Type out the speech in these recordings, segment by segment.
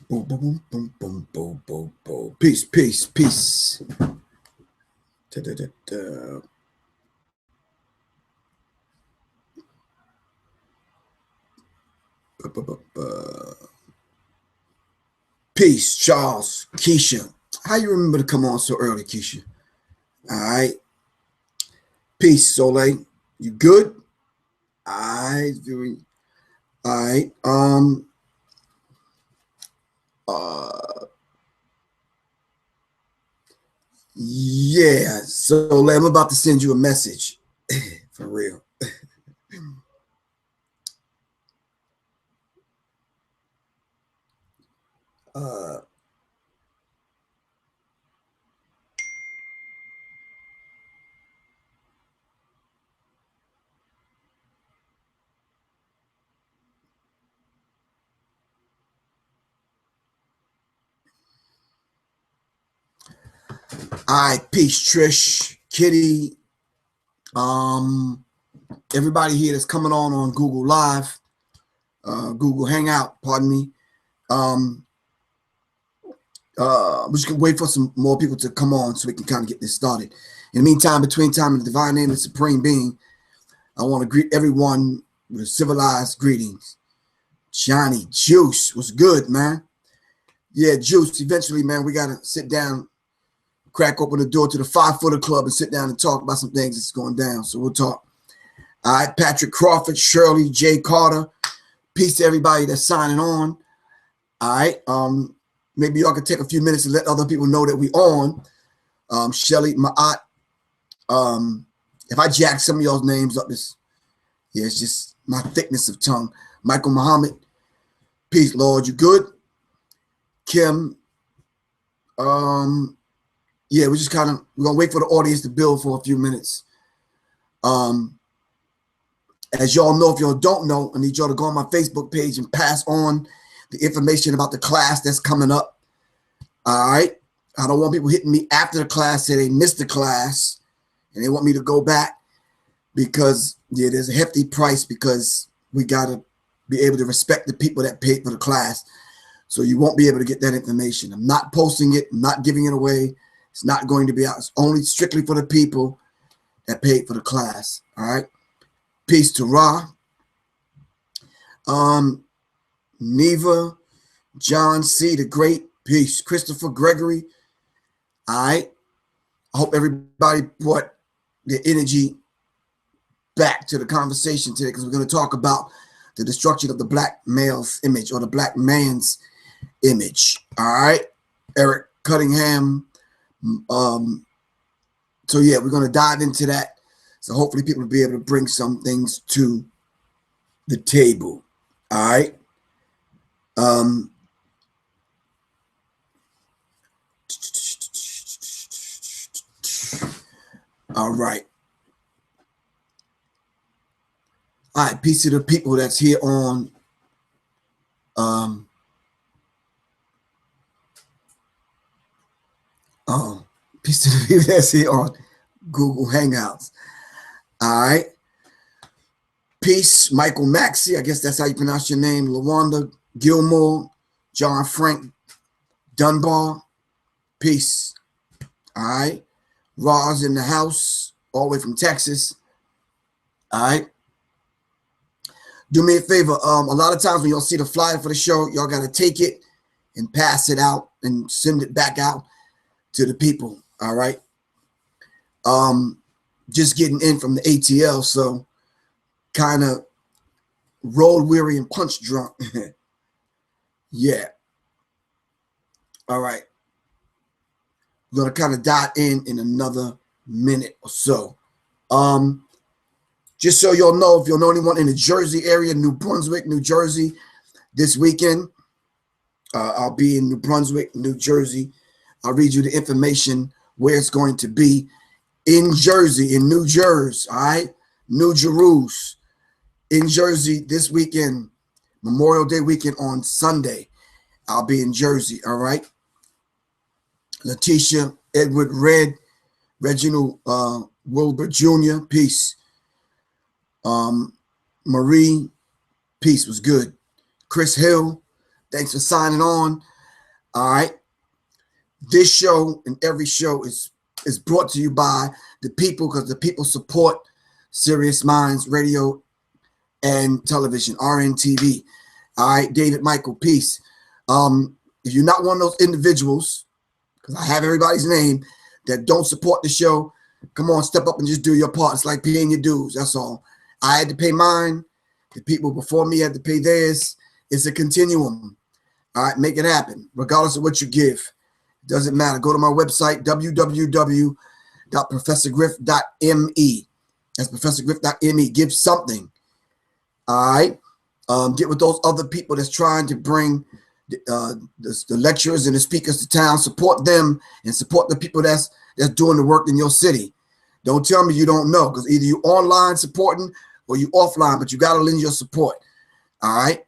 Boom, boom, boom, boom, boom, boom, boom. Peace, peace, peace. Da, da, da, da. Peace, Charles, Keisha. How you remember to come on so early, Keisha? All right. Peace, Soleil. You good? All right. All right. Yeah. Soleil, I'm about to send you a message. For real. All right, peace, Trish, Kitty, everybody here that's coming on Google Live, Google Hangout, pardon me. We're just gonna wait for some more people to come on so we can kind of get this started. In the meantime, between time and the divine name of the Supreme Being, I want to greet everyone with civilized greetings. Johnny Juice, what's good, man? Yeah, Juice. Eventually, man, we gotta sit down, crack open the door to the 5-footer club and sit down and talk about some things that's going down. So we'll talk. All right, Patrick Crawford, Shirley, Jay Carter. Peace to everybody that's signing on. All right. Maybe y'all can take a few minutes to let other people know that we on. Shelly, Ma'at. If I jack some of y'all's names up, it's just my thickness of tongue. Michael Muhammad. Peace, Lord. You good? Kim. Yeah, we're gonna wait for the audience to build for a few minutes. As y'all know, if y'all don't know, I need y'all to go on my Facebook page and pass on the information about the class that's coming up. All right. I don't want people hitting me after the class say they missed the class and they want me to go back because there's a hefty price because we gotta be able to respect the people that paid for the class. So you won't be able to get that information. I'm not posting it, I'm not giving it away. It's not going to be out. It's only strictly for the people that paid for the class. All right. Peace to Ra. Neva, John C. the Great. Peace. Christopher Gregory. All right. I hope everybody brought their energy back to the conversation today because we're going to talk about the destruction of the black male's image or the black man's image. All right. Eric Cunningham. So yeah, we're going to dive into that. So hopefully people will be able to bring some things to the table. All right. All right. All right. Peace to the people that's here on peace to the people that's here on Google Hangouts. All right. Peace, Michael Maxey. I guess that's how you pronounce your name. LaWanda Gilmore, John Frank Dunbar. Peace. All right. Roz in the house, all the way from Texas. All right. Do me a favor. A lot of times when y'all see the flyer for the show, y'all got to take it and pass it out and send it back out to the people. All right. Just getting in from the ATL, so kind of road weary and punch drunk. Yeah. All right. We're going to kind of dive in another minute or so. Just so y'all know, if you'll know anyone in the Jersey area, New Brunswick, New Jersey, this weekend, I'll be in New Brunswick, New Jersey. I'll read you the information where it's going to be in Jersey, in New Jersey, all right? New Jerusalem, in Jersey this weekend, Memorial Day weekend on Sunday. I'll be in Jersey, all right? Letitia, Edward Red, Reginald Wilbur Jr., peace. Marie, peace, was good. Chris Hill, thanks for signing on. All right. This show and every show is brought to you by the people, because the people support Serious Minds Radio and television, RNTV. All right, David Michael, peace. If you're not one of those individuals, because I have everybody's name, that don't support the show, come on, step up and just do your part. It's like paying your dues. That's all. I had to pay mine. The people before me had to pay theirs. It's a continuum. All right, make it happen, regardless of what you give. It doesn't matter. Go to my website, www.professorgriff.me. That's professorgriff.me. Give something. All right. Get with those other people that's trying to bring the lecturers and the speakers to town. Support them and support the people that's doing the work in your city. Don't tell me you don't know, because either you online supporting or you offline, but you got to lend your support. All right.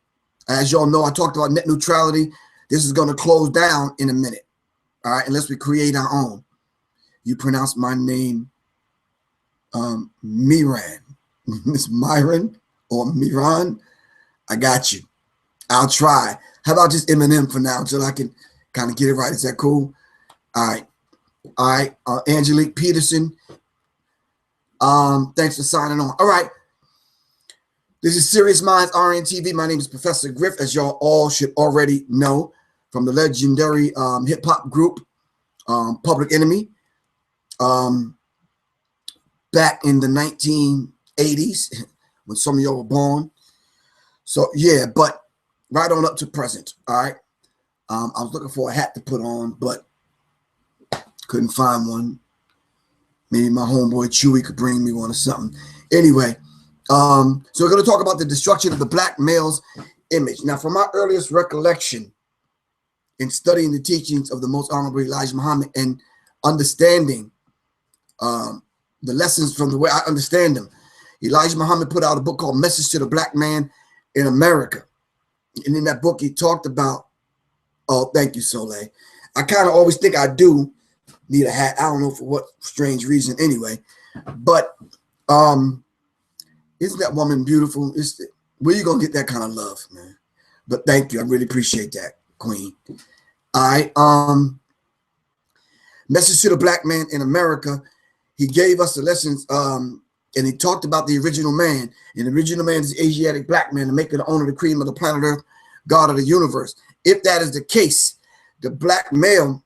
As y'all know, I talked about net neutrality. This is going to close down in a minute. All right. Unless we create our own. You pronounce my name Miran. It's Myron or Miran. I got you. I'll try. How about just Eminem for now until I can kind of get it right? Is that cool? All right. All right. Angelique Peterson. Thanks for signing on. All right. This is Serious Minds RNTV. My name is Professor Griff, as y'all all should already know, from the legendary hip hop group Public Enemy. Back in the 1980s, when some of y'all were born. So yeah, but right on up to present. All right. I was looking for a hat to put on, but couldn't find one. Maybe my homeboy Chewy could bring me one or something. Anyway, so we're going to talk about the destruction of the black male's image. Now, from my earliest recollection in studying the teachings of the Most Honorable Elijah Muhammad and understanding the lessons from the way I understand them, Elijah Muhammad put out a book called Message to the Black Man in America. And in that book, he talked about, oh, thank you, Soleil. I kind of always think I do need a hat. I don't know for what strange reason anyway. But isn't that woman beautiful? Where you going to get that kind of love, man? But thank you. I really appreciate that, Queen. All right. Message to the Black Man in America. He gave us the lessons, and he talked about the original man. And the original man is the Asiatic black man, the maker, the owner, the cream of the planet Earth, God of the universe. If that is the case, the black male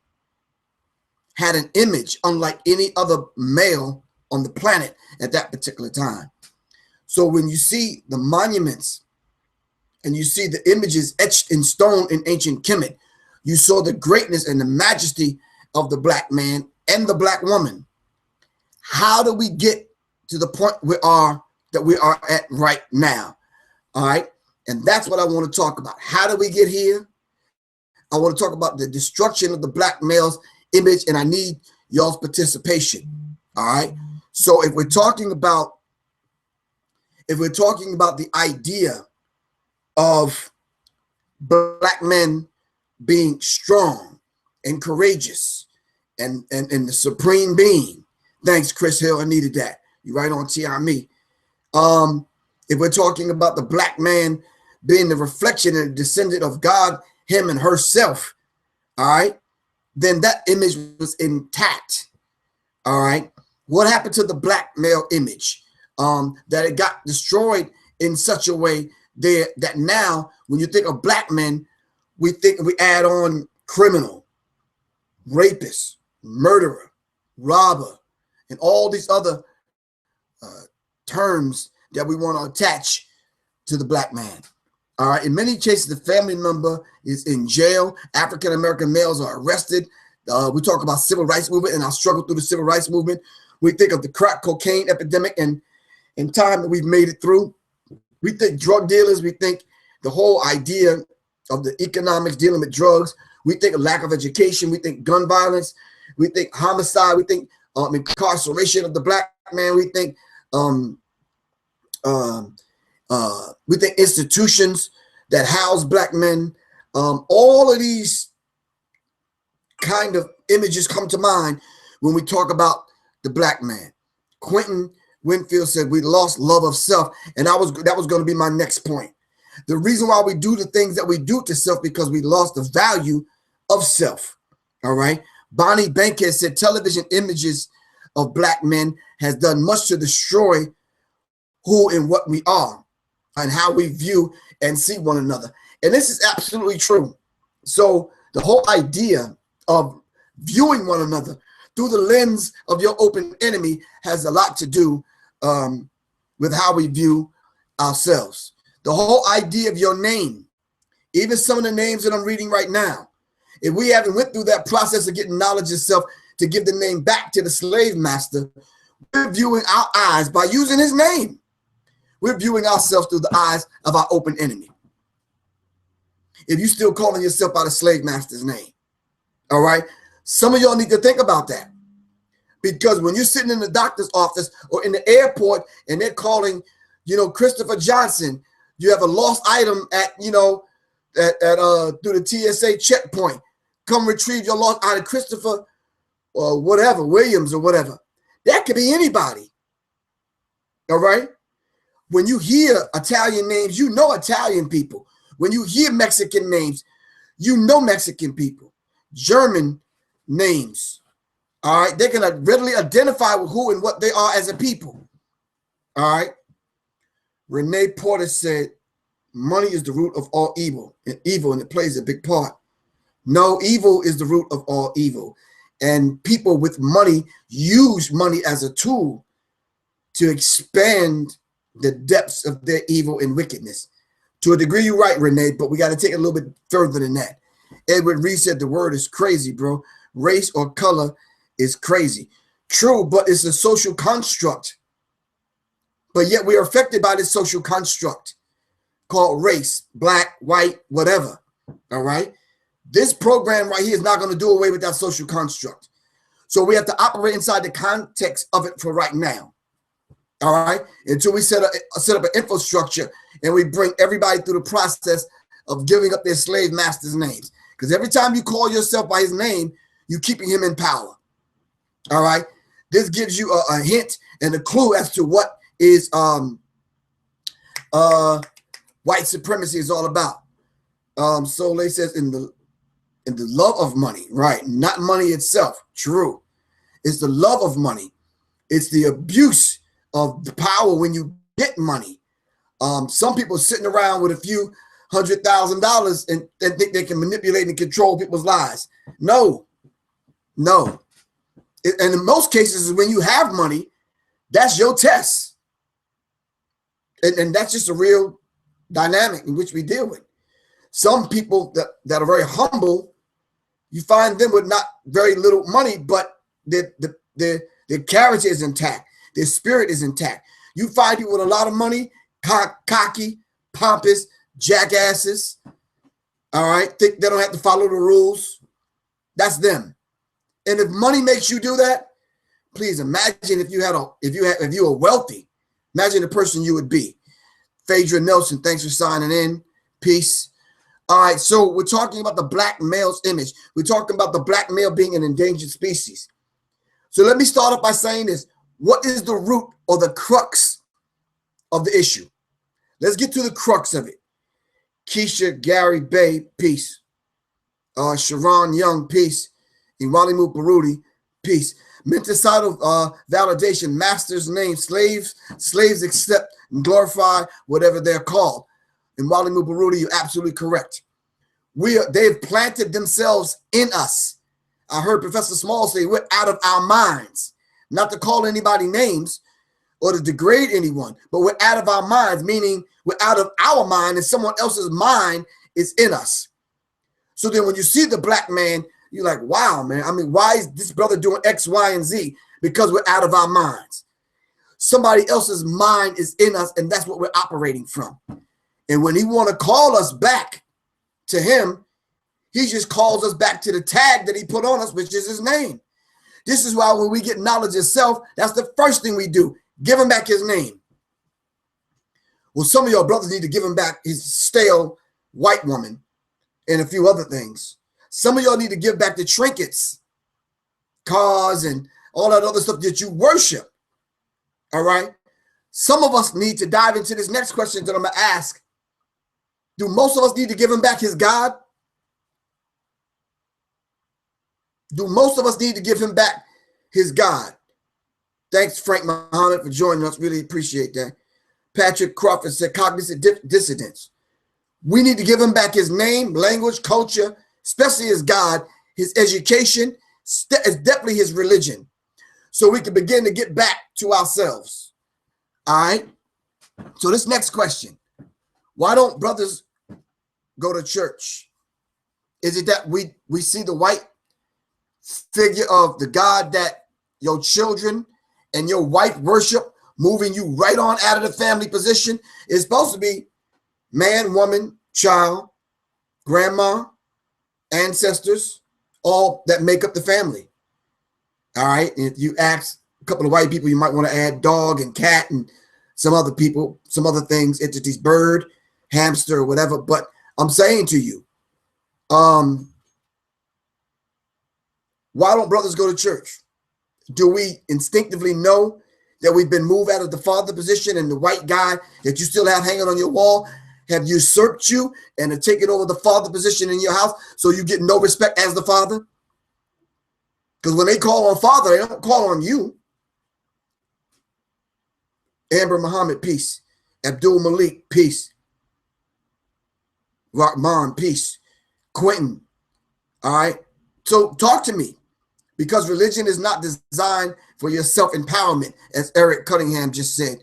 had an image unlike any other male on the planet at that particular time. So when you see the monuments and you see the images etched in stone in ancient Kemet, you saw the greatness and the majesty of the black man and the black woman. How do we get to the point we are at right now? All right. And that's what I want to talk about. How do we get here? I want to talk about the destruction of the black male's image, and I need y'all's participation. All right. So if we're talking about the idea of black men being strong and courageous and the supreme being, thanks, Chris Hill. I needed that. You right on TRME. If we're talking about the black man being the reflection and descendant of God, him and herself, all right, then that image was intact. All right. What happened to the black male image? That it got destroyed in such a way that now when you think of black men, we add on criminal, rapist, murderer, robber, and all these other terms that we want to attach to the black man. All right. In many cases, the family member is in jail. African-American males are arrested. We talk about civil rights movement and our struggle through the civil rights movement. We think of the crack cocaine epidemic and in time that we've made it through. We think drug dealers. We think the whole idea of the economics dealing with drugs. We think of lack of education. We think gun violence. We think homicide. We think incarceration of the black man. We think institutions that house black men. All of these kind of images come to mind when we talk about the black man. Quentin Winfield said we lost love of self, and that was going to be my next point. The reason why we do the things that we do to self because we lost the value of self. All right. Bonnie Bankhead said television images of black men has done much to destroy who and what we are and how we view and see one another. And this is absolutely true. So the whole idea of viewing one another through the lens of your open enemy has a lot to do with how we view ourselves. The whole idea of your name, even some of the names that I'm reading right now, if we haven't went through that process of getting knowledge of self to give the name back to the slave master, we're viewing our eyes by using his name. We're viewing ourselves through the eyes of our open enemy. If you're still calling yourself by the slave master's name, all right? Some of y'all need to think about that. Because when you're sitting in the doctor's office or in the airport and they're calling, Christopher Johnson, you have a lost item at, through the TSA checkpoint. Come retrieve your lost item, Christopher or whatever, Williams or whatever. That could be anybody. All right? When you hear Italian names, you know Italian people. When you hear Mexican names, you know Mexican people. German names. All right? They can readily identify with who and what they are as a people. All right? Renee Porter said, money is the root of all evil, and it plays a big part. No, evil is the root of all evil. And people with money use money as a tool to expand the depths of their evil and wickedness. To a degree, you're right, Renee, but we got to take it a little bit further than that. Edward Reed said the word is crazy, bro. Race or color is crazy. True, but it's a social construct. But yet we are affected by this social construct called race, black, white, whatever. All right. This program right here is not going to do away with that social construct. So we have to operate inside the context of it for right now. All right. Until we set up an infrastructure and we bring everybody through the process of giving up their slave masters' names. Because every time you call yourself by his name, you're keeping him in power. All right. This gives you a hint and a clue as to what is white supremacy is all about. Soleil says in the love of money, right? Not money itself. True. It's the love of money. It's the abuse of the power when you get money. Some people sitting around with a few $100,000 and think they can manipulate and control people's lives. No. And in most cases, when you have money, that's your test. And that's just a real dynamic in which we deal with. Some people that are very humble, you find them with not very little money, but their character is intact. Their spirit is intact. You find people with a lot of money, cocky, pompous, jackasses. All right, think they don't have to follow the rules. That's them. And if money makes you do that, please imagine if you were wealthy. Imagine the person you would be. Phaedra Nelson, thanks for signing in. Peace. All right, so we're talking about the black male's image. We're talking about the black male being an endangered species. So let me start off by saying this. What is the root or the crux of the issue? Let's get to the crux of it. Keisha Gary Bay, peace. Sharon Young, peace. Iwalimu Baruti, peace. Menticidal validation, master's name, slaves accept and glorify whatever they're called. In Wally Mubaruti, you're absolutely correct. They've planted themselves in us. I heard Professor Small say we're out of our minds. Not to call anybody names or to degrade anyone, but we're out of our minds, meaning we're out of our mind and someone else's mind is in us. So then when you see the black man, you're like, wow, man. I mean, why is this brother doing X, Y, and Z? Because we're out of our minds. Somebody else's mind is in us, and that's what we're operating from. And when he want to call us back to him, he just calls us back to the tag that he put on us, which is his name. This is why when we get knowledge of self, that's the first thing we do. Give him back his name. Well, some of your brothers need to give him back his stale white woman and a few other things. Some of y'all need to give back the trinkets, cars, and all that other stuff that you worship. All right. Some of us need to dive into this next question that I'm going to ask. Do most of us need to give him back his God? Do most of us need to give him back his God? Thanks, Frank Muhammad, for joining us. Really appreciate that. Patrick Crawford said cognitive dissidence. We need to give him back his name, language, culture, especially his God, his education, definitely his religion, so we can begin to get back to ourselves. All right. So this next question, why don't brothers go to church? Is it that we see the white figure of the God that your children and your wife worship, moving you right on out of the family position? It's supposed to be man, woman, child, grandma, ancestors, all that make up the family. All right. And if you ask a couple of white people, you might want to add dog and cat and some other people, some other things, entities, bird, hamster, or whatever. But I'm saying to you, why don't brothers go to church? Do we instinctively know that we've been moved out of the father position, and the white guy that you still have hanging on your wall have usurped you and have taken over the father position in your house, so you get no respect as the father? Because when they call on father, they don't call on you. Amber Muhammad, peace. Abdul Malik, peace. Rahman, peace. Quentin, all right? So talk to me, because religion is not designed for your self-empowerment, as Eric Cunningham just said.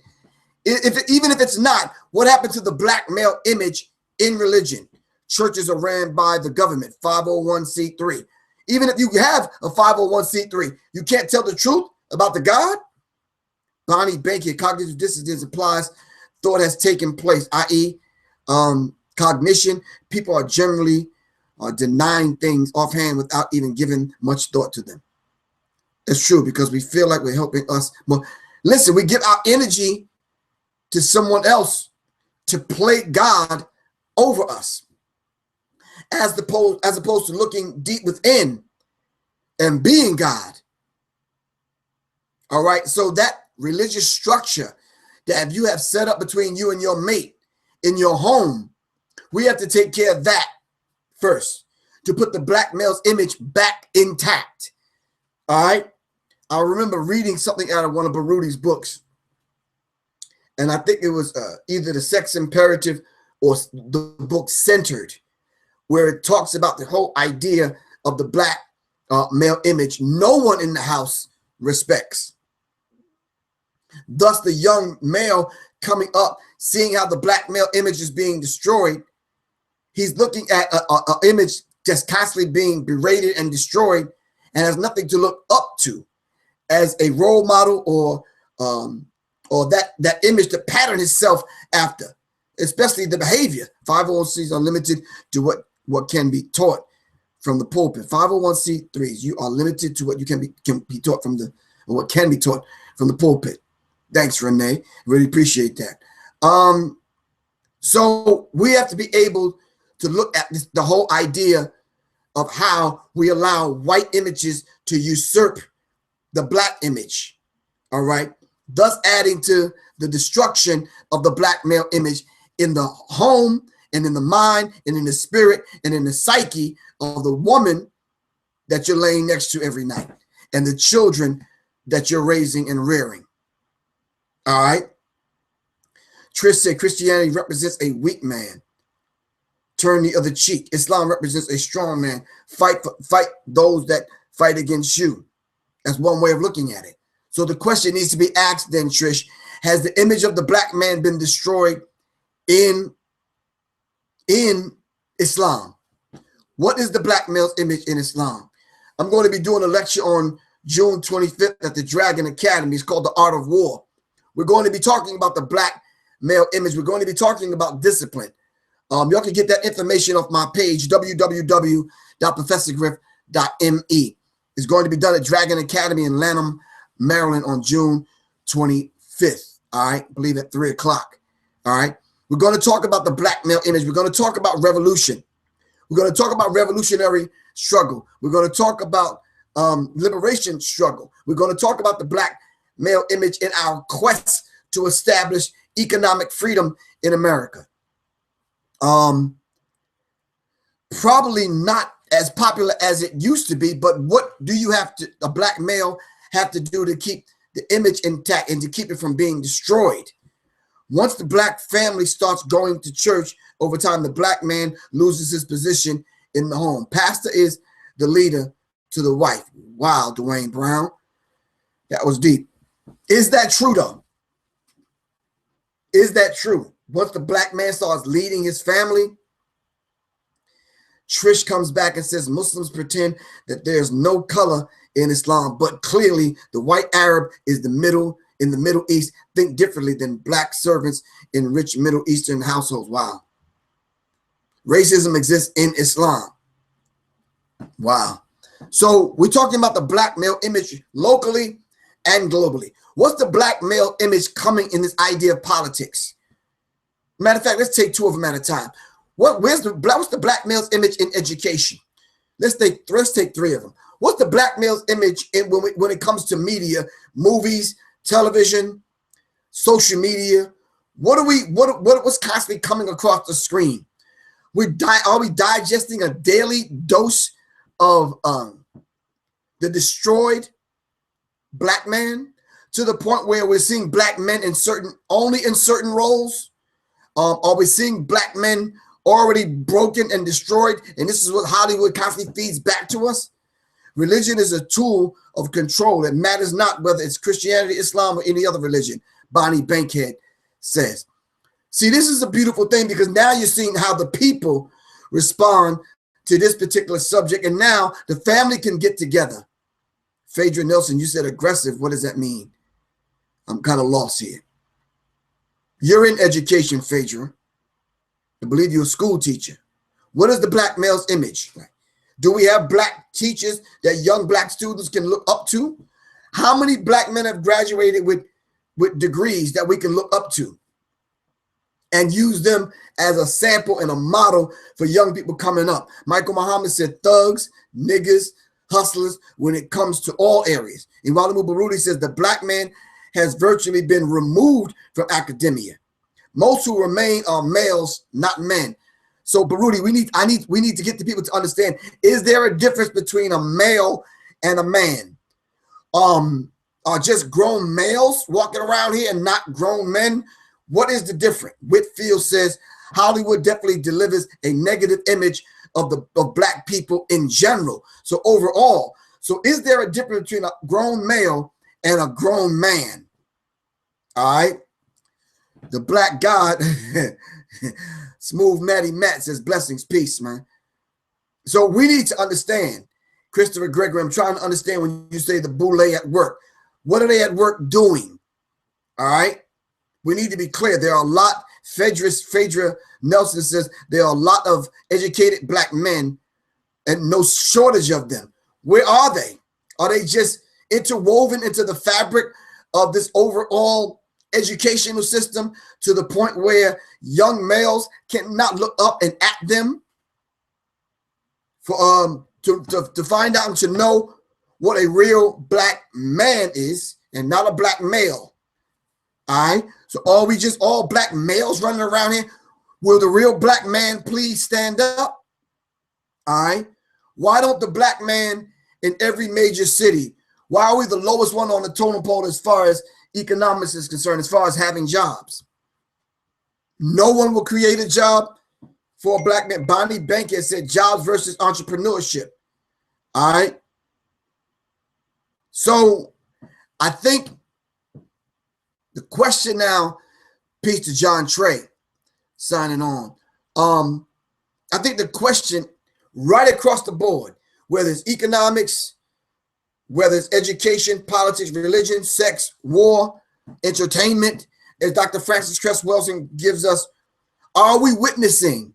Even if it's not, what happened to the black male image in religion? Churches are ran by the government, 501c3. Even if you have a 501c3, you can't tell the truth about the God? Bonnie Bankett, cognitive dissonance implies thought has taken place, i.e. cognition. People are generally denying things offhand without even giving much thought to them. It's true, because we feel like we're helping us. Well, listen, we give our energy to someone else to play God over us, as opposed to looking deep within and being God. All right. So that religious structure that you have set up between you and your mate in your home, we have to take care of that first to put the black male's image back intact. All right. I remember reading something out of one of Baruti's books, and I think it was either The Sex Imperative or the book Centered, where it talks about the whole idea of the black male image no one in the house respects. Thus, the young male coming up, seeing how the black male image is being destroyed, he's looking at an image just constantly being berated and destroyed, and has nothing to look up to as a role model, or that image to pattern himself after, especially the behavior. 501Cs are limited to what can be taught from the pulpit. 501c3s, you are limited to what you can be taught from or what can be taught from the pulpit. Thanks, Renee. Really appreciate that. So we have to be able to look at the whole idea of how we allow white images to usurp the black image. All right. Thus adding to the destruction of the black male image in the home and in the mind and in the spirit and in the psyche of the woman that you're laying next to every night and the children that you're raising and rearing. All right. Trish said Christianity represents a weak man. Turn the other cheek. Islam represents a strong man. Fight those that fight against you. That's one way of looking at it. So the question needs to be asked then, Trish, has the image of the black man been destroyed in Islam? What is the black male's image in Islam? I'm going to be doing a lecture on June 25th at the Dragon Academy. It's called The Art of War. We're going to be talking about the black male image. We're going to be talking about discipline. Y'all can get that information off my page, www.professorgriff.me. It's going to be done at Dragon Academy in Lanham, Maryland on June 25th. All right. I believe at 3 o'clock. All right. We're going to talk about the black male image. We're going to talk about revolution. We're going to talk about revolutionary struggle. We're going to talk about liberation struggle. We're going to talk about the black male image in our quest to establish economic freedom in America. Probably not as popular as it used to be, but what do you have to, a black male, have to do to keep the image intact and to keep it from being destroyed? Once the black family starts going to church, over time, the black man loses his position in the home. Pastor is the leader to the wife. Wow, Dwayne Brown. That was deep. Is that true, though? Is that true? Once the black man starts leading his family, Trish comes back and says Muslims pretend that there's no color in Islam, but clearly the white Arab is in the Middle East, think differently than black servants in rich Middle Eastern households. Wow. Racism exists in Islam. Wow. So we're talking about the black male image locally and globally. What's the black male image coming in this idea of politics? Matter of fact, let's take two of them at a time. What's the black male's image in education? Let's take three of them. What's the black male's image when it comes to media, movies, television, social media? What's constantly coming across the screen? Are we digesting a daily dose of the destroyed black man to the point where we're seeing black men only in certain roles? Are we seeing black men already broken and destroyed? And this is what Hollywood constantly feeds back to us. Religion is a tool of control. It matters not whether it's Christianity, Islam, or any other religion, Bonnie Bankhead says. See, this is a beautiful thing because now you're seeing how the people respond to this particular subject. And now the family can get together. Phaedra Nelson, you said aggressive. What does that mean? I'm kind of lost here. You're in education, Phaedra. I believe you're a school teacher. What is the black male's image? Do we have black teachers that young black students can look up to? How many black men have graduated with degrees that we can look up to and use them as a sample and a model for young people coming up? Michael Muhammad said thugs, niggas, hustlers when it comes to all areas. Iwalamu Baruti says the black man has virtually been removed from academia. Most who remain are males, not men. So Baruti, we need to get the people to understand, is there a difference between a male and a man? Are just grown males walking around here and not grown men? What is the difference? Whitfield says Hollywood definitely delivers a negative image of black people in general. So overall, is there a difference between a grown male and a grown man? All right. The black God, Smooth Matty Matt says blessings, peace, man. So we need to understand, Christopher Gregory, I'm trying to understand when you say the boule at work. What are they at work doing? All right. We need to be clear. There are a lot, Phaedra Nelson says, there are a lot of educated black men and no shortage of them. Where are they? Are they just interwoven into the fabric of this overall educational system to the point where young males cannot look up and at them for to find out and to know what a real black man is and not a black male? All right. So are we just all black males running around here? Will the real black man please stand up? All right. Why don't the black man in every major city, why are we the lowest one on the totem pole as far as economics is concerned, as far as having jobs? No one will create a job for a black man. Bonnie Bankhead said jobs versus entrepreneurship. All right. So I think the question now, peace to John Trey, signing on. I think the question right across the board, whether it's economics, whether it's education, politics, religion, sex, war, entertainment, as Dr. Francis Cress Wilson gives us, are we witnessing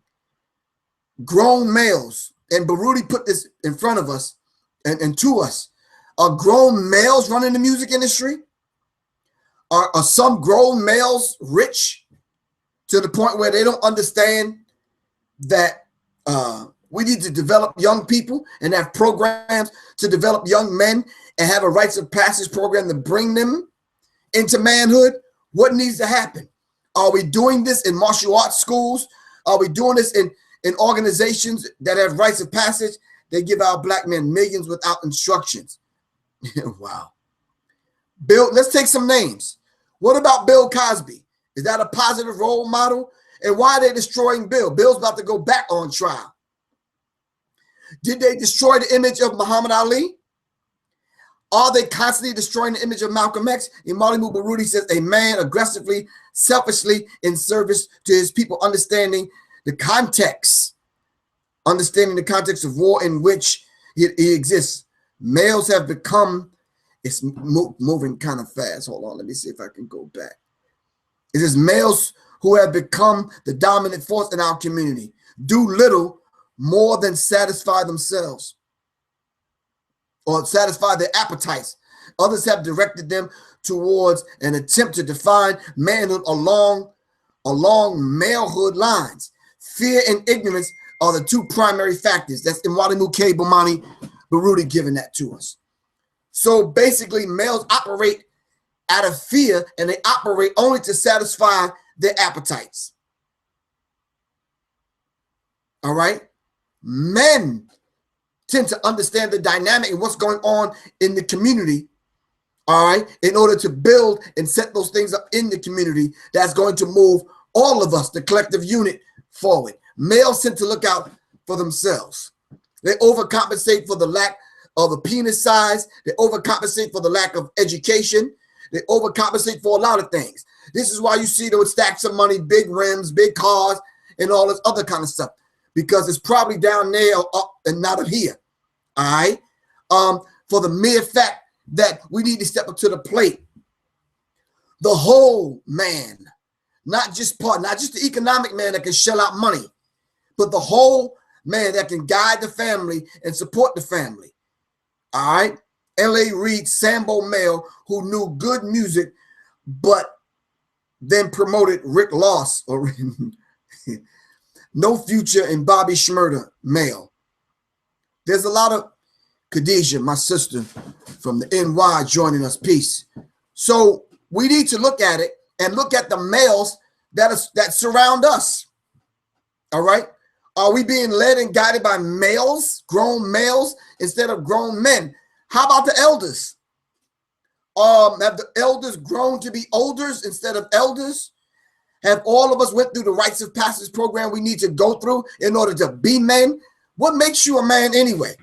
grown males? And Baruti put this in front of us and to us. Are grown males running the music industry? Are some grown males rich to the point where they don't understand that We need to develop young people and have programs to develop young men and have a rites of passage program to bring them into manhood. What needs to happen? Are we doing this in martial arts schools? Are we doing this in organizations that have rites of passage? They give our black men millions without instructions. Wow. Bill, let's take some names. What about Bill Cosby? Is that a positive role model? And why are they destroying Bill? Bill's about to go back on trial. Did they destroy the image of Muhammad Ali? Are they constantly destroying the image of Malcolm X? Imali Mubarudi says, a man aggressively, selfishly in service to his people, understanding the context of war in which he exists. Males have become, it's moving kind of fast. Hold on, let me see if I can go back. It is males who have become the dominant force in our community, do little more than satisfy themselves or satisfy their appetites. Others have directed them towards an attempt to define manhood along malehood lines. Fear and ignorance are the two primary factors. That's Imwalimu K. Bomani Barudi giving that to us. So basically, males operate out of fear, and they operate only to satisfy their appetites. All right? Men tend to understand the dynamic and what's going on in the community, all right, in order to build and set those things up in the community that's going to move all of us, the collective unit, forward. Males tend to look out for themselves. They overcompensate for the lack of a penis size. They overcompensate for the lack of education. They overcompensate for a lot of things. This is why you see them with stacks of money, big rims, big cars, and all this other kind of stuff, because it's probably down there or up and not up here. All right. For the mere fact that we need to step up to the plate. The whole man, not just the economic man that can shell out money, but the whole man that can guide the family and support the family. All right. L.A. Reid, Sambo male who knew good music, but then promoted Rick Ross or No Future and Bobby Shmurda male. There's a lot of Khadijah, my sister from the NY, joining us. Peace. So we need to look at it and look at the males that surround us. All right. Are we being led and guided by males, grown males, instead of grown men? How about the elders? Have the elders grown to be elders instead of elders? Have all of us went through the rites of passage program we need to go through in order to be men? What makes you a man anyway?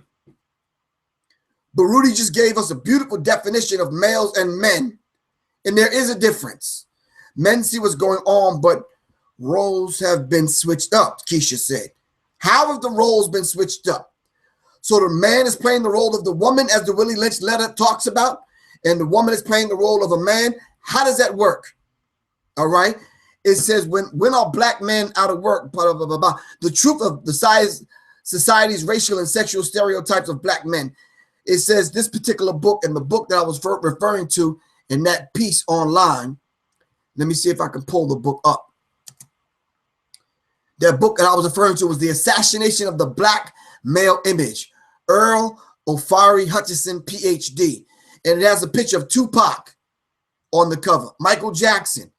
Baruti just gave us a beautiful definition of males and men. And there is a difference. Men see what's going on, but roles have been switched up, Keisha said. How have the roles been switched up? So the man is playing the role of the woman, as the Willie Lynch letter talks about, and the woman is playing the role of a man. How does that work? All right. It says, when are black men out of work? Blah, blah, blah, blah. The truth of the society's racial and sexual stereotypes of black men. It says this particular book, and the book that I was referring to in that piece online. Let me see if I can pull the book up. That book that I was referring to was The Assassination of the Black Male Image, Earl O'Farry Hutchinson, PhD. And it has a picture of Tupac on the cover, Michael Jackson,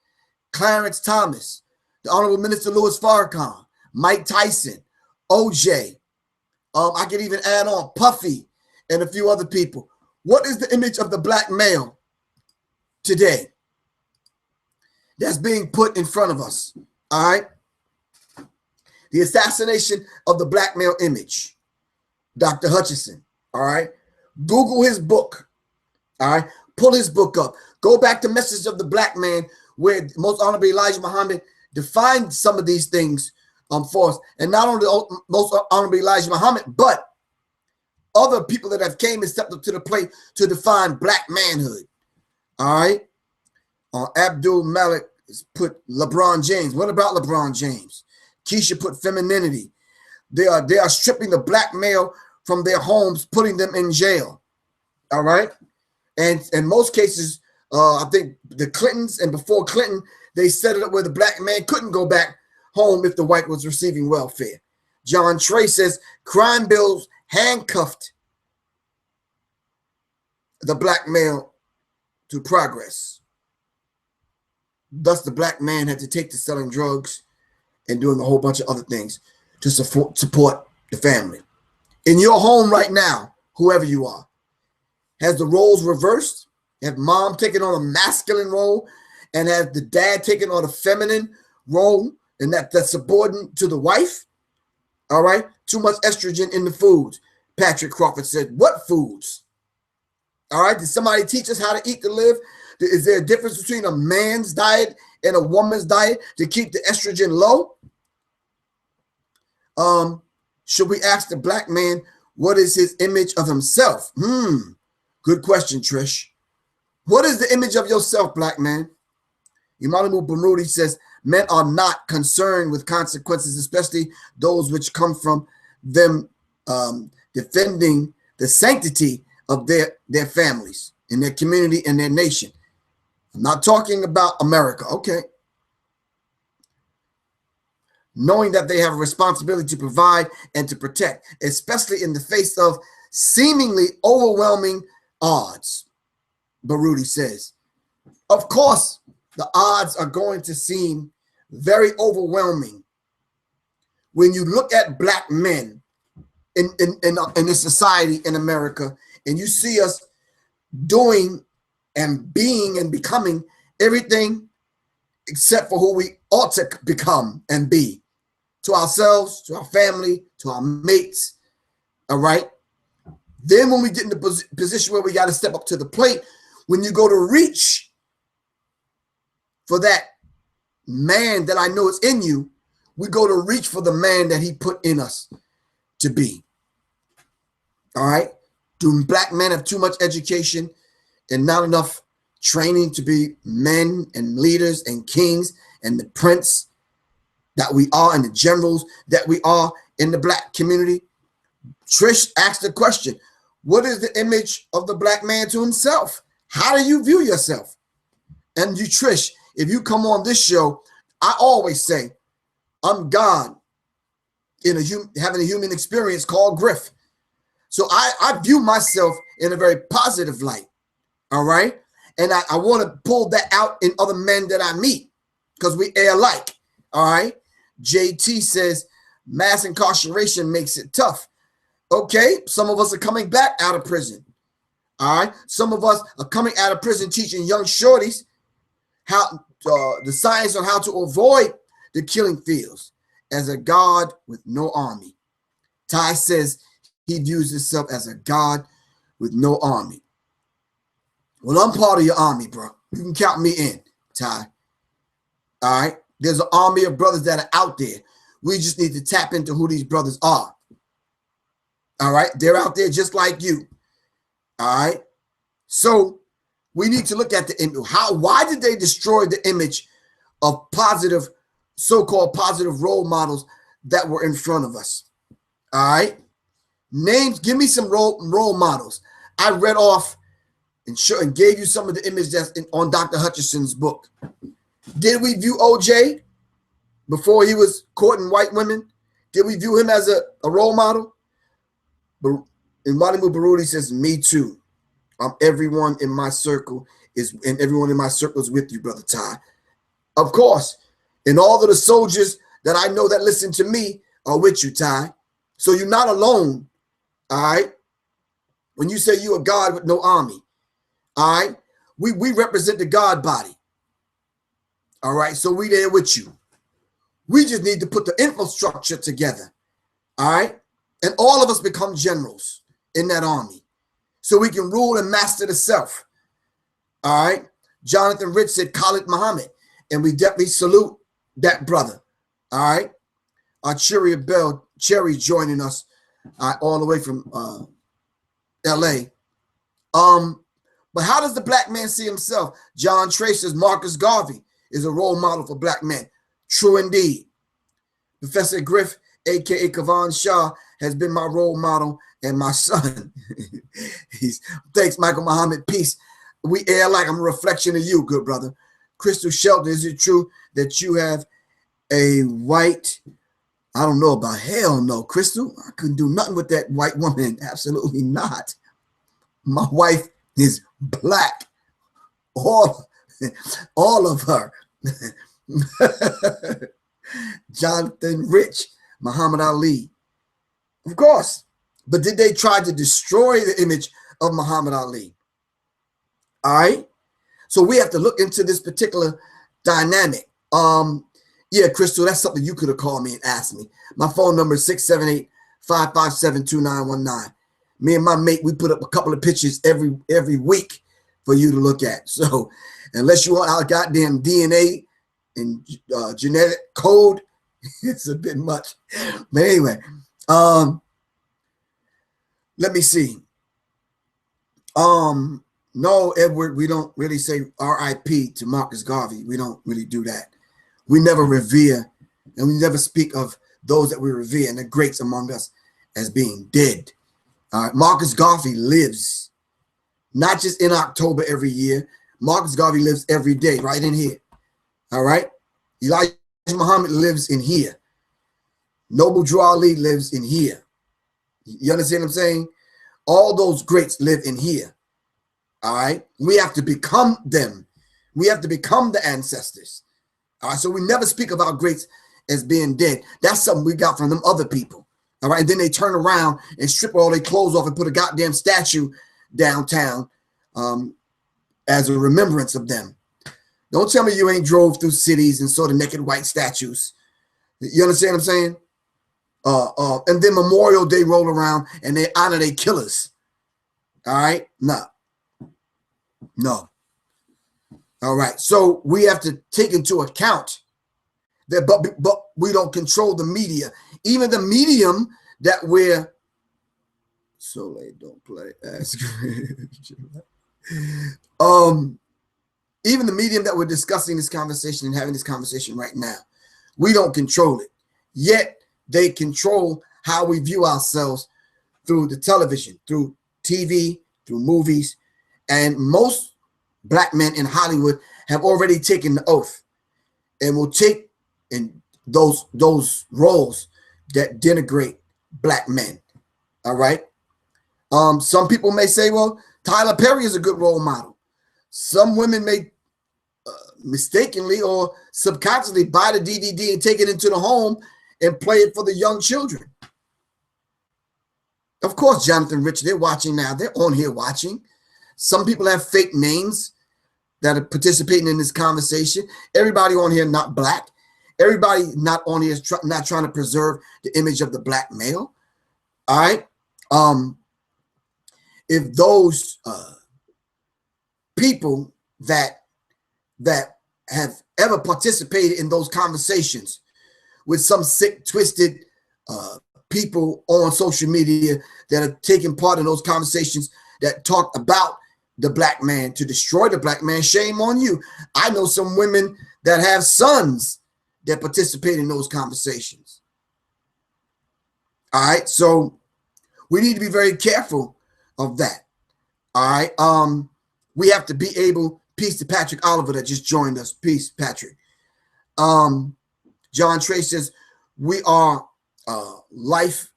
Clarence Thomas, the Honorable Minister Louis Farrakhan, Mike Tyson, OJ. I could even add on Puffy and a few other people. What is the image of the black male today that's being put in front of us? All right. The assassination of the black male image. Dr. Hutchinson. All right. Google his book. All right. Pull his book up. Go back to Message of the Black Man, where Most Honorable Elijah Muhammad defined some of these things for us. And not only Most Honorable Elijah Muhammad, but other people that have came and stepped up to the plate to define black manhood. All right. Abdul Malik has put LeBron James. What about LeBron James? Keisha put femininity. They are stripping the black male from their homes, putting them in jail. All right. And in most cases, I think the Clintons and before Clinton, they set it up where the black man couldn't go back home if the white was receiving welfare. John Trey says, crime bills handcuffed the black male to progress. Thus, the black man had to take to selling drugs and doing a whole bunch of other things to support the family. In your home right now, whoever you are, has the roles reversed? Have mom taken on a masculine role and has the dad taken on a feminine role, and that's subordinate to the wife? All right. Too much estrogen in the foods. Patrick Crawford said, what foods? All right. Did somebody teach us how to eat to live? Is there a difference between a man's diet and a woman's diet to keep the estrogen low? Should we ask the black man, what is his image of himself? Good question, Trish. What is the image of yourself, black man? Imanimu Baruti says, men are not concerned with consequences, especially those which come from them defending the sanctity of their families and their community and their nation. I'm not talking about America, okay? Knowing that they have a responsibility to provide and to protect, especially in the face of seemingly overwhelming odds, Baruti says. Of course, the odds are going to seem very overwhelming when you look at black men in this society in America, and you see us doing and being and becoming everything except for who we ought to become and be to ourselves, to our family, to our mates. All right. Then when we get in the position where we got to step up to the plate, when you go to reach for that man that I know is in you, we go to reach for the man that he put in us to be. All right. Do black men have too much education and not enough training to be men and leaders and kings and the prince that we are and the generals that we are in the black community? Trish asked the question, what is the image of the black man to himself? How do you view yourself? And you, Trish, if you come on this show, I always say, I'm God in having a human experience called Griff. So I view myself in a very positive light. All right. And I want to pull that out in other men that I meet because we are alike. All right. JT says mass incarceration makes it tough. Okay. Some of us are coming back out of prison. All right. Some of us are coming out of prison teaching young shorties how the science on how to avoid the killing fields as a God with no army. Ty says he views himself as a God with no army. Well, I'm part of your army, bro. You can count me in, Ty. All right. There's an army of brothers that are out there. We just need to tap into who these brothers are. All right. They're out there just like you. All right. So we need to look at the image. Why did they destroy the image of positive, so-called positive role models that were in front of us? All right. Names, give me some role models. I read off and gave you some of the images that's on Dr. Hutchinson's book. Did we view OJ before he was courting white women? Did we view him as a role model? And Malimu Baruti says, me too. Everyone in my circle is with you, Brother Ty. Of course. And all of the soldiers that I know that listen to me are with you, Ty. So you're not alone. All right. When you say you're a God with no army. All right. We represent the God body. All right. So we there with you. We just need to put the infrastructure together. All right. And all of us become generals in that army so we can rule and master the self. All right. Jonathan Rich said Khalid Muhammad, and we definitely salute that brother. All right. Our Cherry joining us all the way from LA. But how does the black man see himself? John Trace says Marcus Garvey is a role model for black men. True indeed. Professor Griff, aka Kavan Shah, has been my role model and my son. Thanks, Michael Muhammad. Peace. We air like I'm a reflection of you, good brother. Crystal Shelton, is it true that you have a white I don't know about hell no, Crystal. I couldn't do nothing with that white woman. Absolutely not. My wife is black. All, all of her. Jonathan Rich, Muhammad Ali. Of course. But did they try to destroy the image of Muhammad Ali? All right. So we have to look into this particular dynamic. Yeah, Crystal, that's something you could have called me and asked me. My phone number is 678-557-2919. Me and my mate, we put up a couple of pictures every week for you to look at. So unless you want our goddamn DNA and genetic code, it's a bit much. But anyway, let me see. No, Edward, we don't really say R.I.P. to Marcus Garvey. We don't really do that. We never revere, and we never speak of those that we revere and the greats among us as being dead. All right, Marcus Garvey lives, not just in October every year. Marcus Garvey lives every day, right in here. All right, Elijah Muhammad lives in here. Noble Drew Ali lives in here. You understand what I'm saying? All those greats live in here. All right, we have to become them. We have to become the ancestors. All right, so we never speak of our greats as being dead. That's something we got from them other people. All right, and then they turn around and strip all their clothes off and put a goddamn statue downtown as a remembrance of them. Don't tell me you ain't drove through cities and saw the naked white statues. You understand what I'm saying? And then Memorial Day roll around and they honor their killers. All right, no. All right, so we have to take into account that, but we don't control the media. Even the medium that we're so late, don't play. Even the medium that we're discussing this conversation and having this conversation right now, we don't control it. Yet they control how we view ourselves through the television, through TV, through movies, and most black men in Hollywood have already taken the oath and will take in those roles that denigrate black men. All right. Some people may say, well, Tyler Perry is a good role model. Some women may mistakenly or subconsciously buy the DVD and take it into the home and play it for the young children. Of course, Jonathan Rich, they're watching now. They're on here watching. Some people have fake names that are participating in this conversation. Everybody on here not black. Everybody not on here is not trying to preserve the image of the black male. All right. If those people that have ever participated in those conversations with some sick, twisted people on social media that are taking part in those conversations that talk about the black man, to destroy the black man, shame on you. I know some women that have sons that participate in those conversations. All right, so we need to be very careful of that. All right, we have to be able. Peace to Patrick Oliver that just joined us. Peace, Patrick. John Trey says we are life.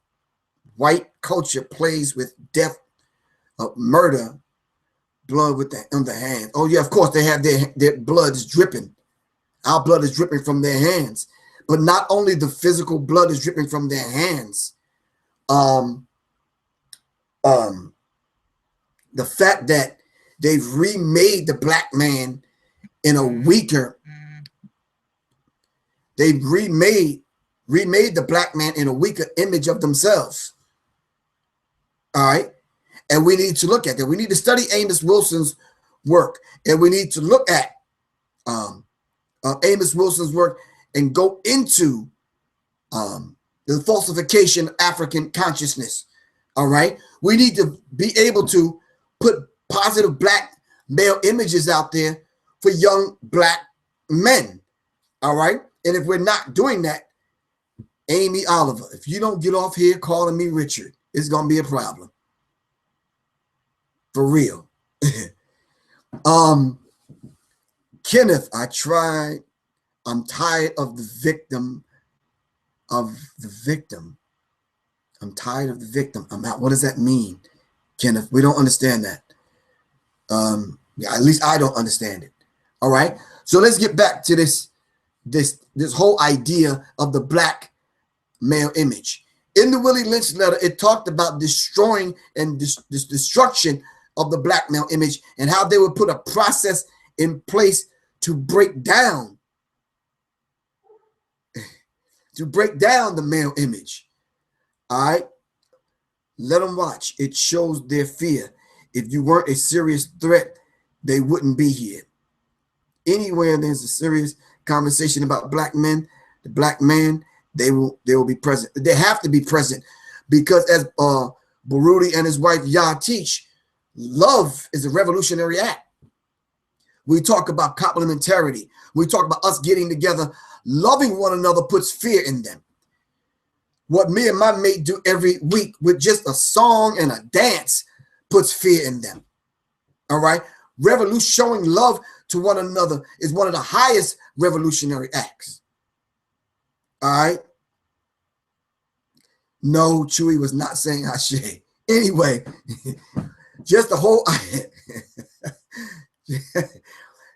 White culture plays with death, murder. Blood with the on the hand. Oh yeah, of course they have their blood is dripping. Our blood is dripping from their hands. But not only the physical blood is dripping from their hands. The fact that they've remade the black man in a weaker. They've remade the black man in a weaker image of themselves. All right. And we need to look at that. We need to study Amos Wilson's work. And we need to look at Amos Wilson's work and go into the falsification of African consciousness. All right. We need to be able to put positive black male images out there for young black men. All right. And if we're not doing that, Amy Oliver, if you don't get off here calling me Richard, it's going to be a problem. For real. Kenneth, I'm tired of the victim of the victim. I'm tired of the victim. I'm out. What does that mean, Kenneth? We don't understand that. Yeah, at least I don't understand it. All right. So let's get back to this whole idea of the black male image. In the Willie Lynch letter, it talked about destroying and this destruction of the black male image and how they would put a process in place to break down the male image. All right. Let them watch. It shows their fear. If you weren't a serious threat, they wouldn't be here. Anywhere there's a serious conversation about black men, the black man, they will be present. They have to be present because as Baruti and his wife Yah teach, love is a revolutionary act. We talk about complementarity. We talk about us getting together. Loving one another puts fear in them. What me and my mate do every week with just a song and a dance puts fear in them. All right. Showing love to one another is one of the highest revolutionary acts. All right. No, Chewy was not saying Ashe. Anyway, just the whole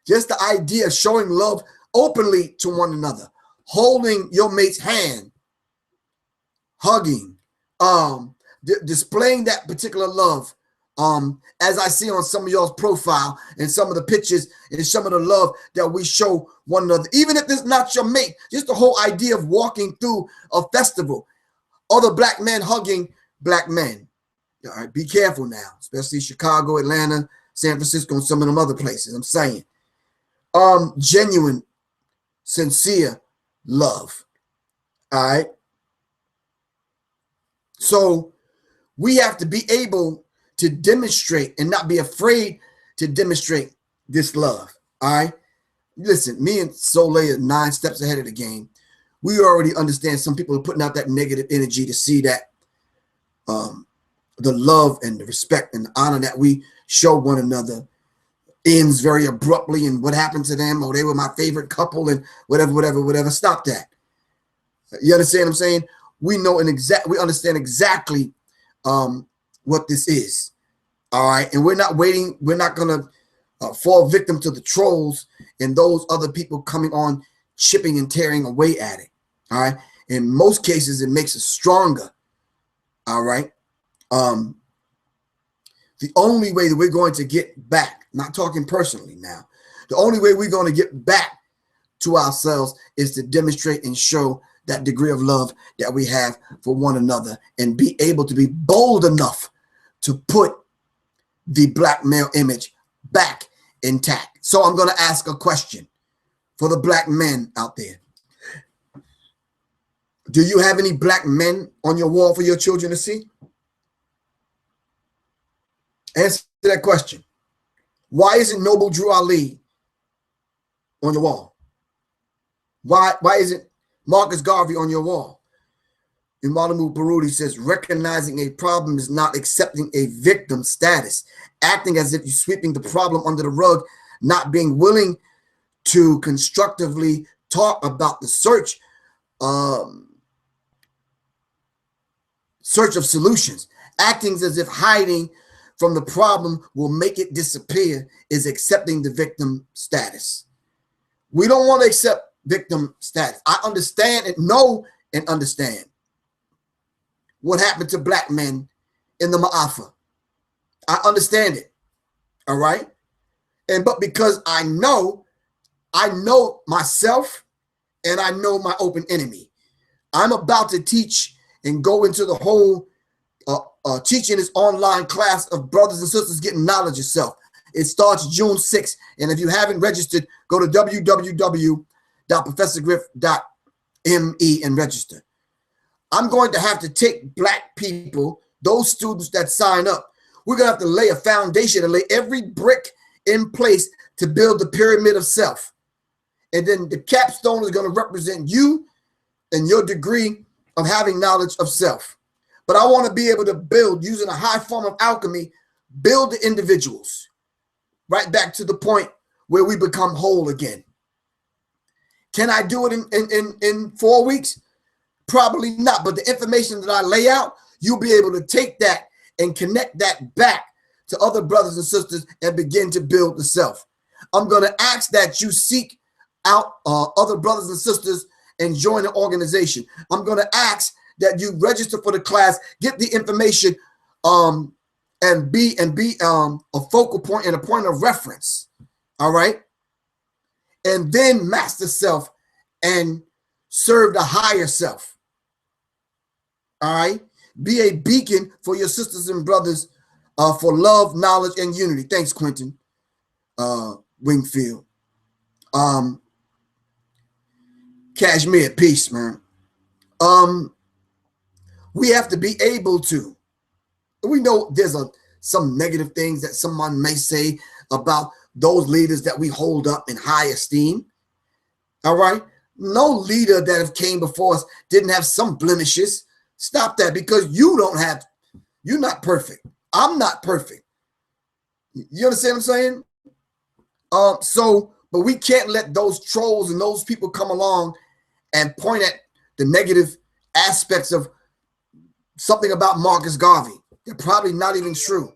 just the idea of showing love openly to one another, holding your mate's hand, hugging, displaying that particular love. As I see on some of y'all's profile and some of the pictures and some of the love that we show one another, even if it's not your mate, just the whole idea of walking through a festival, other black men hugging black men. All right, be careful now, especially Chicago, Atlanta, San Francisco, and some of them other places. I'm saying, genuine, sincere love. All right. So we have to be able to demonstrate and not be afraid to demonstrate this love. All right. Listen, me and Soleil are 9 steps ahead of the game. We already understand some people are putting out that negative energy to see that the love and the respect and the honor that we show one another ends very abruptly, and what happened to them, they were my favorite couple and whatever. Stop that. You understand what I'm saying? We understand exactly what this is. All right. And we're not waiting. We're not going to fall victim to the trolls and those other people coming on, chipping and tearing away at it. All right. In most cases, it makes us stronger. All right. The only way that we're going to get back, not talking personally now, the only way we're going to get back to ourselves is to demonstrate and show that degree of love that we have for one another and be able to be bold enough to put the black male image back intact. So I'm going to ask a question for the black men out there. Do you have any black men on your wall for your children to see? Answer that question. Why isn't Noble Drew Ali on your wall? Why isn't Marcus Garvey on your wall? And Malamu Baruti says, recognizing a problem is not accepting a victim status, acting as if you're sweeping the problem under the rug, not being willing to constructively talk about the search of solutions, acting as if hiding from the problem will make it disappear is accepting the victim status. We don't want to accept victim status. I understand and know and understand what happened to black men in the Ma'afa. I understand it. All right. But because I know myself and I know my open enemy, I'm about to teach and go into the whole teaching this online class of brothers and sisters getting knowledge of self. It starts June 6th. And if you haven't registered, go to www.professorgriff.me and register. I'm going to have to take black people, those students that sign up. We're going to have to lay a foundation and lay every brick in place to build the pyramid of self. And then the capstone is going to represent you and your degree of having knowledge of self. But I want to be able to build, using a high form of alchemy, build the individuals right back to the point where we become whole again. Can I do it in 4 weeks? Probably not, but the information that I lay out, you'll be able to take that and connect that back to other brothers and sisters and begin to build the self. I'm going to ask that you seek out other brothers and sisters and join the organization. I'm going to ask that you register for the class, get the information, and be a focal point and a point of reference. All right. And then master self and serve the higher self. All right. Be a beacon for your sisters and brothers for love, knowledge, and unity. Thanks, Quentin Wingfield. Kashmir, peace, man. We have to be able to. We know there's some negative things that someone may say about those leaders that we hold up in high esteem. All right. No leader that have came before us didn't have some blemishes. Stop that, because you're not perfect. I'm not perfect. You understand what I'm saying? But we can't let those trolls and those people come along and point at the negative aspects of something about Marcus Garvey. They're probably not even true.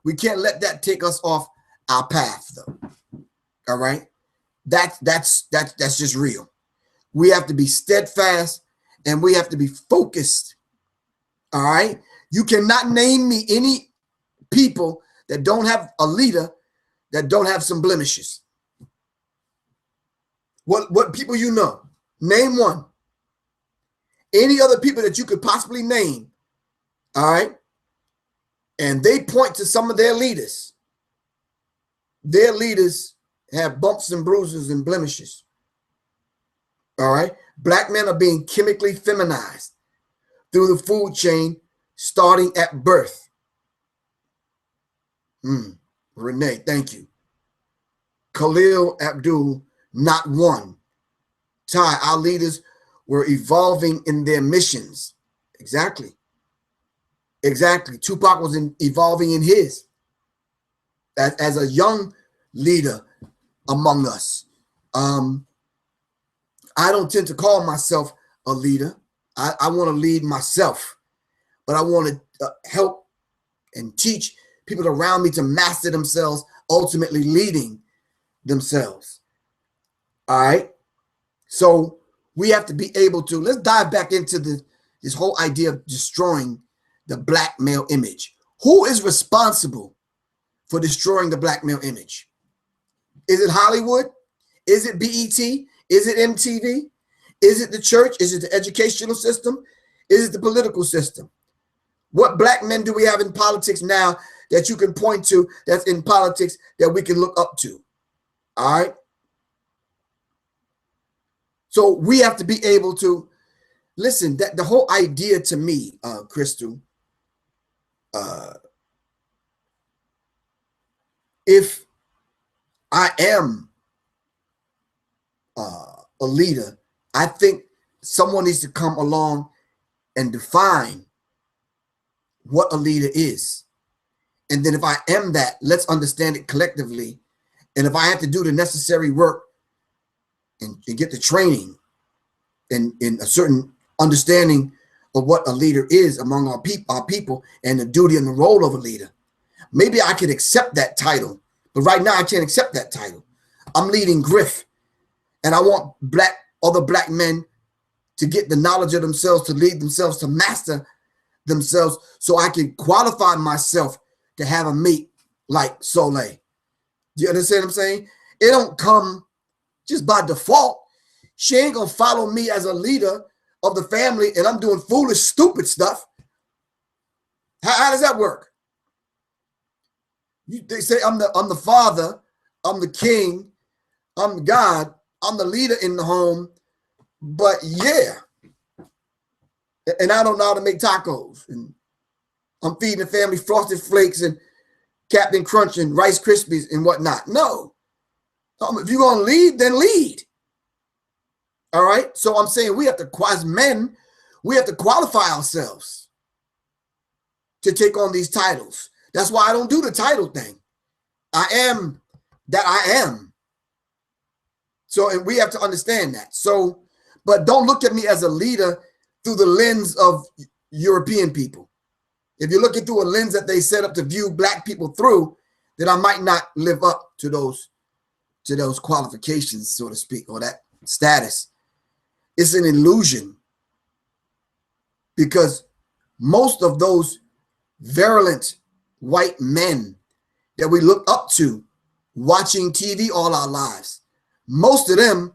We can't let that take us off our path, though. All right? That's just real. We have to be steadfast and we have to be focused. All right? You cannot name me any people that don't have a leader that don't have some blemishes. What people you know? Name one. Any other people that you could possibly name. All right? And they point to some of their leaders. Their leaders have bumps and bruises and blemishes. All right? Black men are being chemically feminized through the food chain starting at birth. Renee, thank you. Khalil Abdul, not one. Ty, our leaders were evolving in their missions. Exactly. Exactly. Tupac was evolving in his as a young leader among us. I don't tend to call myself a leader. I want to lead myself, but I want to help and teach people around me to master themselves, ultimately leading themselves. All right. So we have to be able to, let's dive back into this whole idea of destroying the black male image. Who is responsible for destroying the black male image? Is it Hollywood? Is it BET? Is it MTV? Is it the church? Is it the educational system? Is it the political system? What black men do we have in politics now that you can point to that's in politics that we can look up to? All right. So we have to be able to listen. That the whole idea to me, Crystal, if I am a leader, I think someone needs to come along and define what a leader is. And then if I am that, let's understand it collectively. And if I have to do the necessary work and get the training and a certain understanding of what a leader is among our people and the duty and the role of a leader, maybe I could accept that title. But right now I can't accept that title. I'm leading Griff, and I want other black men to get the knowledge of themselves, to lead themselves, to master themselves, so I can qualify myself to have a mate like Soleil. Do you understand what I'm saying? It don't come just by default. She ain't gonna follow me as a leader of the family and I'm doing foolish, stupid stuff. How does that work? They say I'm the father, I'm the king, I'm God, I'm the leader in the home, but yeah. And I don't know how to make tacos. And I'm feeding the family Frosted Flakes and Captain Crunch and Rice Krispies and whatnot. No. If you're going to lead, then lead. All right? So I'm saying we have to, as men, we have to qualify ourselves to take on these titles. That's why I don't do the title thing. I am that I am. So, and we have to understand that. So, but don't look at me as a leader through the lens of European people. If you're looking through a lens that they set up to view black people through, then I might not live up to those qualifications, so to speak, or that status. It's an illusion, because most of those virulent white men that we look up to watching TV all our lives, most of them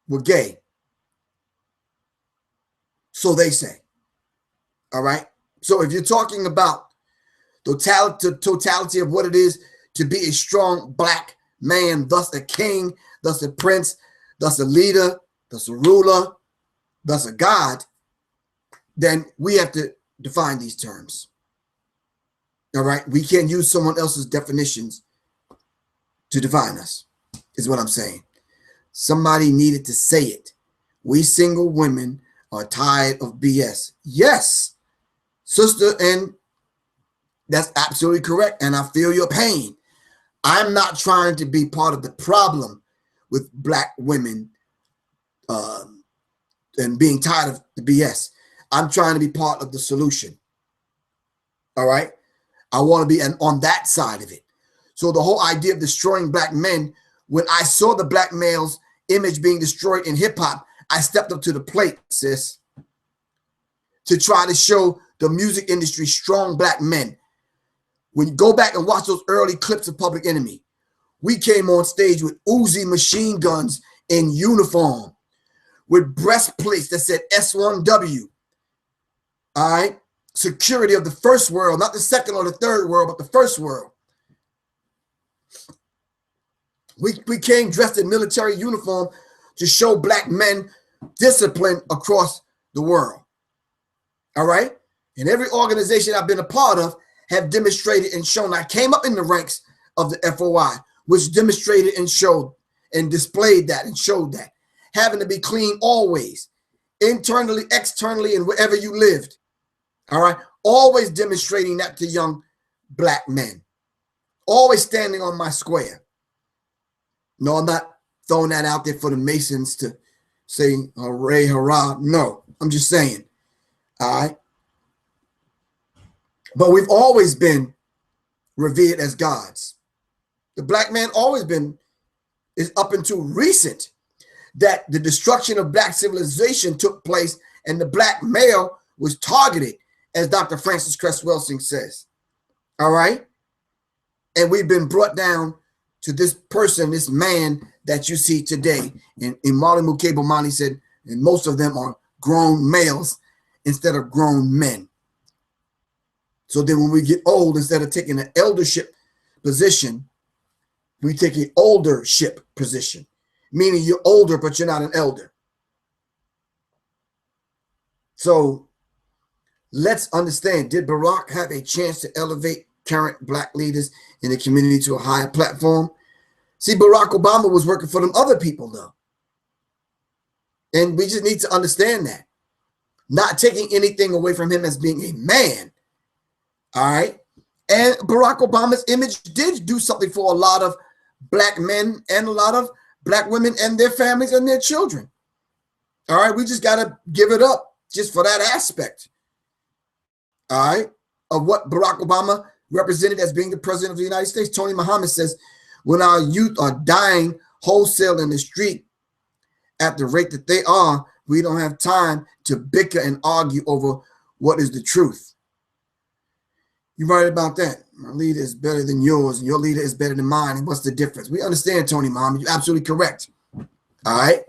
were gay. So they say. All right. So if you're talking about the totality of what it is to be a strong black man, thus a king, thus a prince, thus a leader, thus a ruler, thus a god, then we have to define these terms. All right. We can't use someone else's definitions to define us, is what I'm saying. Somebody needed to say it. We single women are tired of BS. Yes, sister, and that's absolutely correct. And I feel your pain. I'm not trying to be part of the problem with black women and being tired of the BS. I'm trying to be part of the solution. All right. I want to be on that side of it. So the whole idea of destroying black men, when I saw the black male's image being destroyed in hip hop, I stepped up to the plate, sis, to try to show the music industry strong black men. When you go back and watch those early clips of Public Enemy, we came on stage with Uzi machine guns in uniform, with breastplates that said S1W. All right. Security of the first world, not the second or the third world, but the first world. We came dressed in military uniform to show black men discipline across the world. All right. And every organization I've been a part of have demonstrated and shown. I came up in the ranks of the FOI, which demonstrated and showed and displayed that and showed that. Having to be clean always, internally, externally, and wherever you lived. All right. Always demonstrating that to young black men. Always standing on my square. No, I'm not throwing that out there for the Masons to say hooray, hurrah. No, I'm just saying. All right. But we've always been revered as gods. The black man always been, is up until recent, that the destruction of black civilization took place and the black male was targeted, as Dr. Francis Cress Welsing says. All right. And we've been brought down to this person, this man that you see today. And Imali Muke Bomani said, and most of them are grown males instead of grown men. So then when we get old, instead of taking an eldership position, we take an oldership position, meaning you're older, but you're not an elder. So let's understand, did Barack have a chance to elevate current black leaders in the community to a higher platform? See, Barack Obama was working for them other people, though. And we just need to understand that. Not taking anything away from him as being a man. All right. And Barack Obama's image did do something for a lot of black men and a lot of black women and their families and their children. All right. We just got to give it up just for that aspect. All right. Of what Barack Obama represented as being the president of the United States. Tony Muhammad says, when our youth are dying wholesale in the street at the rate that they are, we don't have time to bicker and argue over what is the truth. You're right about that. My leader is better than yours, and your leader is better than mine. And what's the difference? We understand, Tony Muhammad. You're absolutely correct. All right.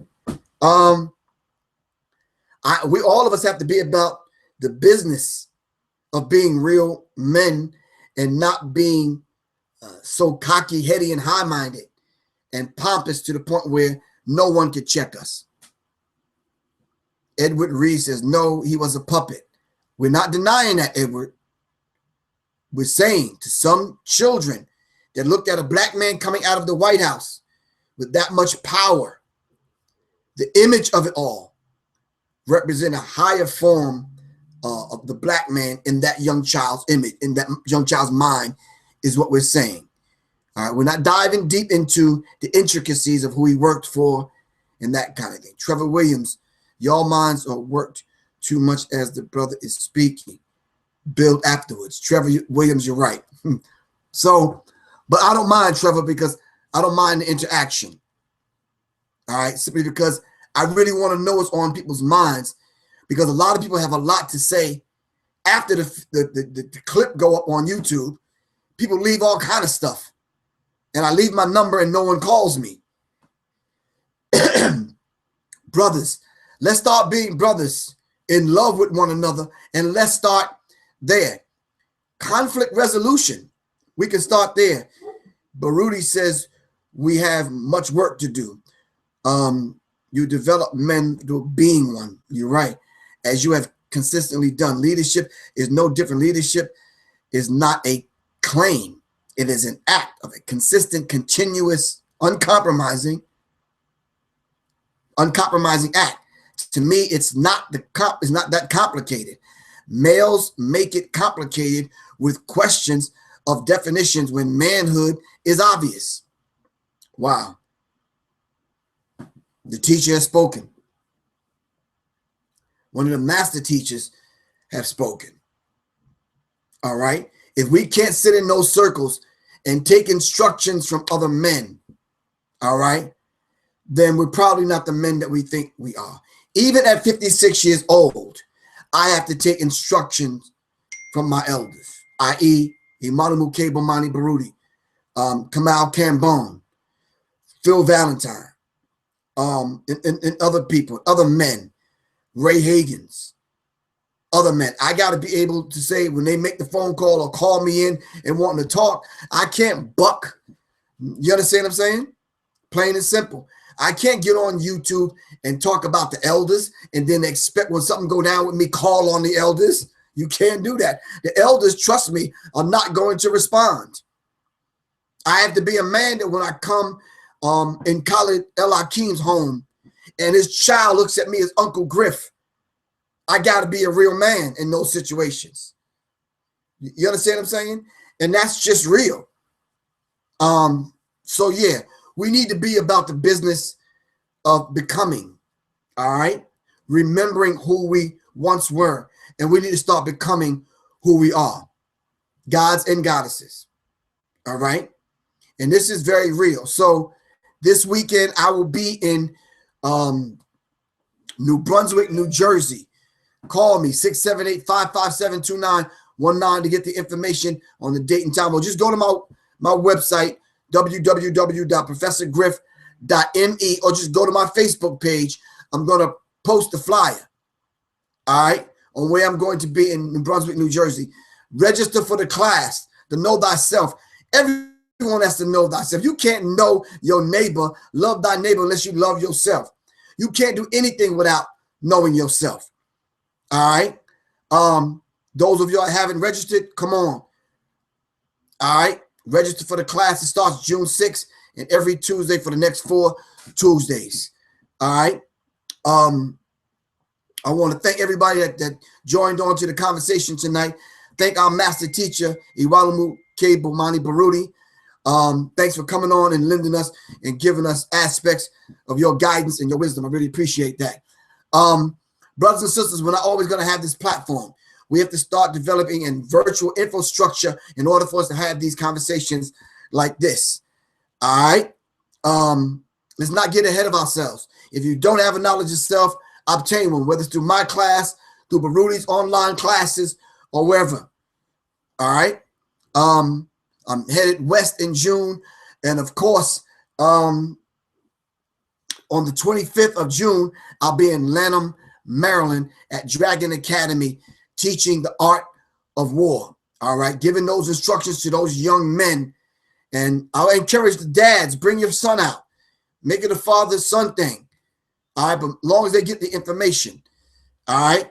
We all of us have to be about the business of being real men and not being so cocky, heady, and high-minded and pompous to the point where no one could check us. Edward Reed says, no, he was a puppet. We're not denying that, Edward. We're saying to some children that looked at a black man coming out of the White House with that much power, the image of it all represent a higher form of the black man in that young child's image, in that young child's mind, is what we're saying. All right, we're not diving deep into the intricacies of who he worked for and that kind of thing. Trevor Williams, y'all minds are worked too much as the brother is speaking. Build afterwards. Trevor Williams, you're right. So, but I don't mind, Trevor, because I don't mind the interaction. All right, simply because I really want to know what's on people's minds, because a lot of people have a lot to say after the clip go up on YouTube. People leave all kind of stuff, and I leave my number and no one calls me. Brothers, let's start being brothers in love with one another, and let's start there. Conflict resolution, we can start there. Baruti says we have much work to do. You develop men to being one. You're right. As you have consistently done. Leadership is no different. Leadership is not a claim. It is an act of a consistent, continuous, uncompromising act. To me, it's not that complicated. Males make it complicated with questions of definitions when manhood is obvious. Wow. The teacher has spoken. One of the master teachers have spoken. All right. If we can't sit in those circles and take instructions from other men, all right, then we're probably not the men that we think we are. Even at 56 years old, I have to take instructions from my elders, i.e. Imanu Mukebomani Baruti, Kamal Cambone, Phil Valentine, and other people, other men, Ray Hagans, other men. I got to be able to say when they make the phone call or call me in and wanting to talk, I can't buck. You understand what I'm saying? Plain and simple. I can't get on YouTube and talk about the elders and then expect when something go down with me, call on the elders. You can't do that. The elders, trust me, are not going to respond. I have to be a man that when I come in Khalid El Hakim's home and his child looks at me as Uncle Griff, I got to be a real man in those situations. You understand what I'm saying? And that's just real. So yeah, we need to be about the business of becoming, all right? Remembering who we once were, and we need to start becoming who we are, gods and goddesses, all right? And this is very real. So this weekend, I will be in New Brunswick, New Jersey. Call me, 678-557-2919 to get the information on the date and time. Or just go to my website, www.professorgriff.me, or just go to my Facebook page. I'm going to post the flyer, all right, on where I'm going to be in New Brunswick, New Jersey. Register for the class, the Know Thyself. Everyone has to know thyself. You can't know your neighbor, love thy neighbor, unless you love yourself. You can't do anything without knowing yourself. All right. Those of you that haven't registered, come on. All right. Register for the class. It starts June 6th and every Tuesday for the next 4 Tuesdays. All right. I want to thank everybody that joined on to the conversation tonight. Thank our master teacher, Iwalumu K. Bomani Baruti. Thanks for coming on and lending us and giving us aspects of your guidance and your wisdom. I really appreciate that. Brothers and sisters, we're not always going to have this platform. We have to start developing a virtual infrastructure in order for us to have these conversations like this. All right. Let's not get ahead of ourselves. If you don't have a knowledge of self, obtain one, whether it's through my class, through Baruti's online classes, or wherever. All right. I'm headed west in June. And of course, on the 25th of June, I'll be in Lanham, Maryland at Dragon Academy, teaching the art of war. All right. Giving those instructions to those young men. And I'll encourage the dads, bring your son out. Make it a father-son thing. All right. But as long as they get the information. All right.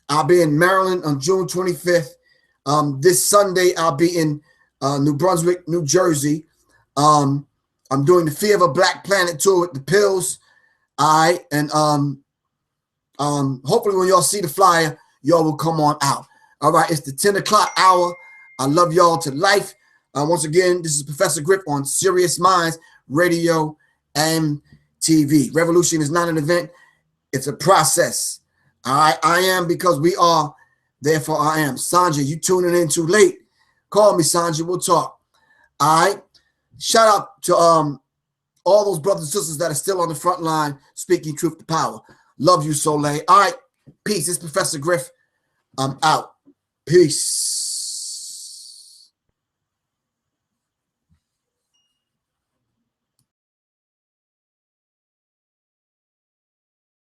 I'll be in Maryland on June 25th. This Sunday, I'll be in New Brunswick, New Jersey. I'm doing the Fear of a Black Planet tour with the Pills. All right. And hopefully when y'all see the flyer, y'all will come on out. All right. It's the 10 o'clock hour. I love y'all to life. Once again, this is Professor Griff on Serious Minds Radio and TV. Revolution is not an event. It's a process. All right, I am because we are, therefore I am. Sandra, you tuning in too late. Call me, Sandra, we'll talk. All right. Shout out to all those brothers and sisters that are still on the front line speaking truth to power. Love you, Soleil. All right, peace. It's Professor Griff. I'm out. Peace.